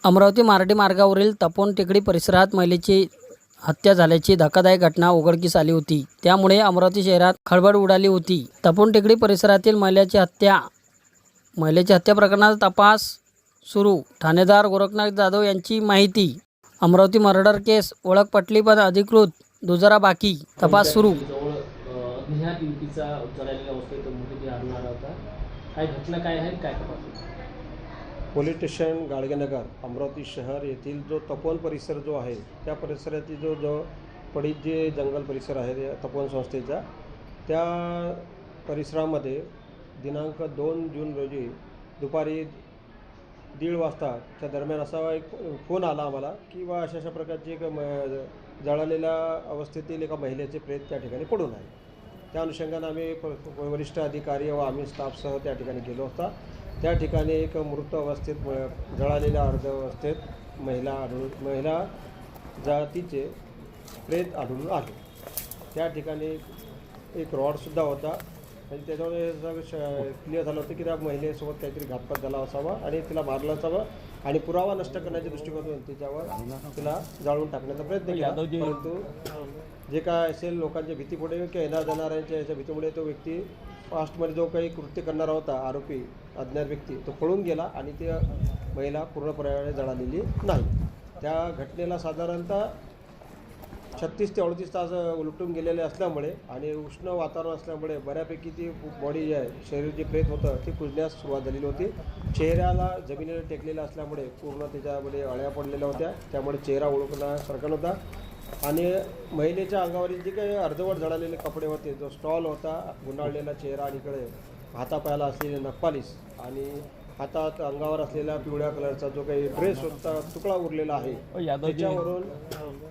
अमरावती मार्डी मार्गावरील तपोवन टेकडी परिसरात महिलेची हत्या झाल्याची धक्कादायक घटना उघडकीस आली होती. त्यामुळे अमरावती शहरात खळबळ उडाली होती. तपोवन टेकडी परिसरातील महिलेची हत्या प्रकरणाचा तपास सुरू. ठाणेदार गोरखनाथ जाधव यांची माहिती. अमरावती मर्डर केस ओळख पटली पण अधिकृत दुजोरा बाकी. तपास सुरू. अज्ञात युवतीचा जळालेल्या अवस्थेत मृतदेह आढळून आला होता. काय घटना काय आहे, काय तपास? पोलीस स्टेशन गाडगेनगर अमरावती शहर येथील जो तपोवन परिसर जो आहे त्या परिसरातील जो पडीत जे जंगल परिसर आहे तपोवन संस्थेचा, त्या परिसरामध्ये दिनांक 2 जून रोजी दुपारी 1:30 वाजताच्या दरम्यान असा एक फोन आला आम्हाला की बा अशा प्रकारची एक जळालेल्या अवस्थेतील एका महिलेचे प्रेत त्या ठिकाणी पडून आहे. त्या अनुषंगाने आम्ही वरिष्ठ अधिकारी व आम्ही स्टाफसह त्या ठिकाणी गेलो होता. त्या ठिकाणी एक मृत अवस्थेत जळालेल्या अर्ध अवस्थेत महिला जातीचे प्रेत आढळून आले. त्या ठिकाणी एक रॉडसुद्धा होता आणि त्याच्यामुळे हे सगळं क्लिअर झालं होतं की त्या महिलेसोबत काहीतरी घातपात झाला असावा आणि तिला मारलं असावं आणि पुरावा नष्ट करण्याच्या दृष्टिकोनातून तिच्यावर तिला जाळून टाकण्याचा प्रयत्न केला. परंतु जे काय असेल लोकांच्या भीतीपुढे किंवा येणार जाणाऱ्यांच्या याच्या भीतीमुळे तो व्यक्ती फास्टमध्ये जो काही कृत्य करणारा होता आरोपी अज्ञात व्यक्ती तो पळून गेला आणि ती महिला पूर्णपणे जळालेली नाही. त्या घटनेला साधारणतः 36 ते 38 तास उलटून गेलेले असल्यामुळे आणि उष्ण वातावरण असल्यामुळे बऱ्यापैकी ती बॉडी जी आहे, शरीर जे प्रेत होतं ती कुजण्यास सुरुवात झालेली होती. चेहऱ्याला जमिनीला टेकलेला असल्यामुळे पूर्ण त्याच्यामध्ये अळ्या पडलेल्या होत्या, त्यामुळे चेहरा ओळखण्यासारखा नव्हता. आणि महिलेच्या अंगावरील जे काही अर्धवट जळालेले कपडे होते, जो स्टॉल होता, गुंडाळलेला चेहरा आणि इकडे हातापायाला असलेले नखपालिश आणि हातात अंगावर असलेला पिवळ्या कलरचा जो काही ड्रेस होता तुकडा उरलेला आहे, त्याच्यावरून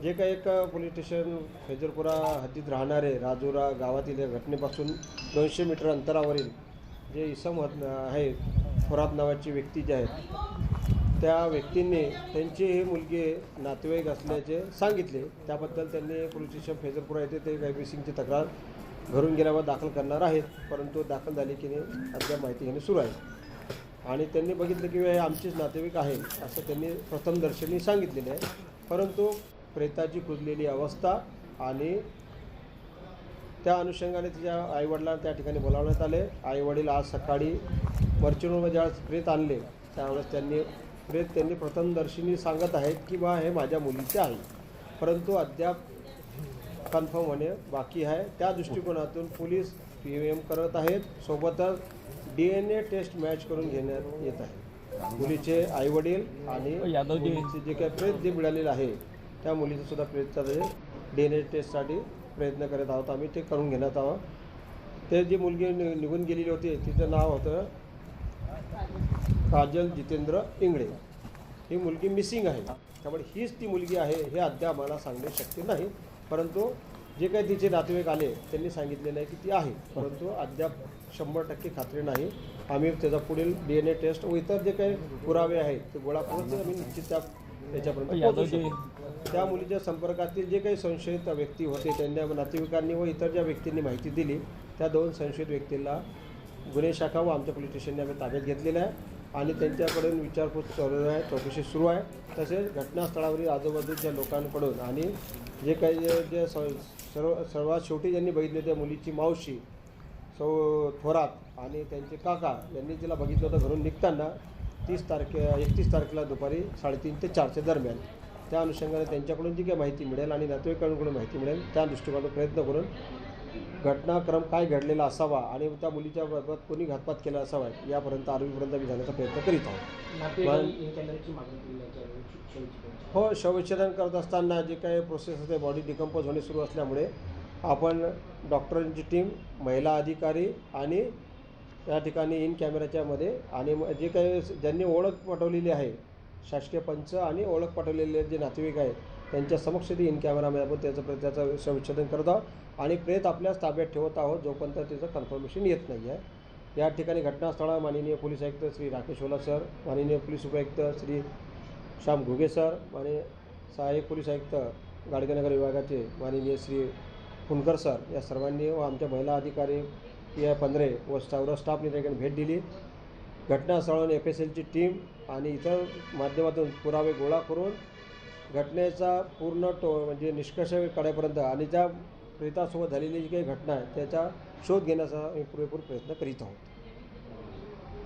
जे काही एक पोलीस स्टेशन फैजरपुरा हद्दीत राहणारे राजुरा गावातील या घटनेपासून 200 मीटर अंतरावरील जे इसम आहे थोरात नावाची व्यक्ती जे आहेत त्या व्यक्तींनी त्यांची ही मुलगी नातेवाईक असल्याचे सांगितले. त्याबद्दल त्यांनी पोलीस स्टेशन फैजरपुरा येथे ते काही मिसिंगची तक्रार घरून गेल्यावर दाखल करणार आहेत. परंतु दाखल झाली की नाही अद्याप माहिती घेणे सुरू आहे. आणि त्यांनी बघितलं की हे आमचेच नातेवाईक आहे असं त्यांनी प्रथमदर्शनी सांगितलेले आहे. परंतु प्रेताची कुजलेली अवस्था आणि त्या अनुषंगाने तिच्या आईवडिलांना त्या ठिकाणी बोलावण्यात आले. आईवडील आज सकाळी मर्चुनमध्ये ज्यावेळेस प्रेत आणले त्यावेळेस त्यांनी प्रथमदर्शनी सांगत आहेत की बा हे माझ्या मुलीचे आहे, परंतु अद्याप कन्फर्म होणे बाकी आहे. त्या दृष्टिकोनातून पोलीस PVM करत आहेत. सोबतच DNA टेस्ट मॅच करून घेण्यात येत आहे. मुलीचे आईवडील आणि मुलीचे जे काही प्रेत जे मिळालेलं आहे त्या मुलीचं सुद्धा प्रेतचा DNA टेस्टसाठी प्रयत्न करत आहोत. आम्ही ते करून घेण्यात आहोत. ते जी मुलगी निघून गेलेली होती तिचं नाव होतं काजल जितेंद्र इंगळे. ही मुलगी मिसिंग आहे, त्यामुळे हीच ती मुलगी आहे हे अद्याप मला सांगणे शक्य नाही. परंतु जे काही तिचे नातेवाईक आले त्यांनी सांगितलेलं आहे की ती आहे, परंतु अद्याप 100% खात्री नाही. आम्ही त्याचा पुढील DNA टेस्ट व इतर जे काही पुरावे आहेत ते गोळा करून आम्ही निश्चित त्याच्यापर्यंत पोहोचू शकतो. त्या मुलीच्या संपर्कातील जे काही संशयित व्यक्ती होते त्यांच्या नातेवाईकांनी व इतर ज्या व्यक्तींनी माहिती दिली त्या 2 संशयित व्यक्तींना गुन्हे शाखा व आमच्या पोलीस स्टेशनने आम्ही ताब्यात घेतलेलं आहे आणि त्यांच्याकडून विचारपूस चालू आहे, चौकशी सुरू आहे. तसेच घटनास्थळावरील आजूबाजूच्या लोकांकडून आणि जे काही जे सर्वात शेवटी ज्यांनी बघितले त्या मुलीची मावशी थोरात आणि त्यांचे काका यांनी तिला बघितलं होतं घरून निघताना 31 तारखेला दुपारी 3:30 ते 4च्या दरम्यान. त्या अनुषंगाने त्यांच्याकडून जी काही माहिती मिळेल आणि नातेवाईकांकडून माहिती मिळेल त्या दृष्टिकोनातून प्रयत्न करून घटनाक्रम काय घडलेला असावा आणि त्या मुलीच्या बाबत कोणी घातपात केला असावा यापर्यंत आरोपीपर्यंत आम्ही जाण्याचा प्रयत्न करीत आहोत. हो, शवविच्छेदन करत असताना जे काही प्रोसेस असते बॉडी डिकम्पोज होणे सुरू असल्यामुळे आपण डॉक्टरांची टीम, महिला अधिकारी आणि त्या ठिकाणी इन कॅमेऱ्याच्या मध्ये आणि जे काही ज्यांनी ओळख पटवलेली आहे शासकीय पंच आणि ओळख पटवलेले जे नातेवाईक आहेत त्यांच्या समक्ष ती इन कॅमेरामध्ये आपण त्याचं शवविच्छेदन करत आहोत आणि प्रेत आपल्याच ताब्यात ठेवत आहोत जोपर्यंत त्याचं कन्फर्मेशन येत नाही आहे. या ठिकाणी घटनास्थळावर माननीय पोलीस आयुक्त श्री राकेश ओला सर, माननीय पोलीस उपायुक्त श्री श्याम घुगे सर आणि सहाय्यक पोलीस आयुक्त गाडगेनगर विभागाचे माननीय श्री फुनकर सर या सर्वांनी व आमच्या महिला अधिकारी PI 15 व स्टाफने त्या ठिकाणी भेट दिली. घटनास्थळावरून FSLची टीम आणि इतर माध्यमातून पुरावे गोळा करून घटनेचा पूर्ण म्हणजे निष्कर्ष काढेपर्यंत आणि ज्या प्रेतासोबत झालेली जी काही घटना आहे त्याचा शोध घेण्याचा आम्ही पुरेपूर प्रयत्न करीत आहोत.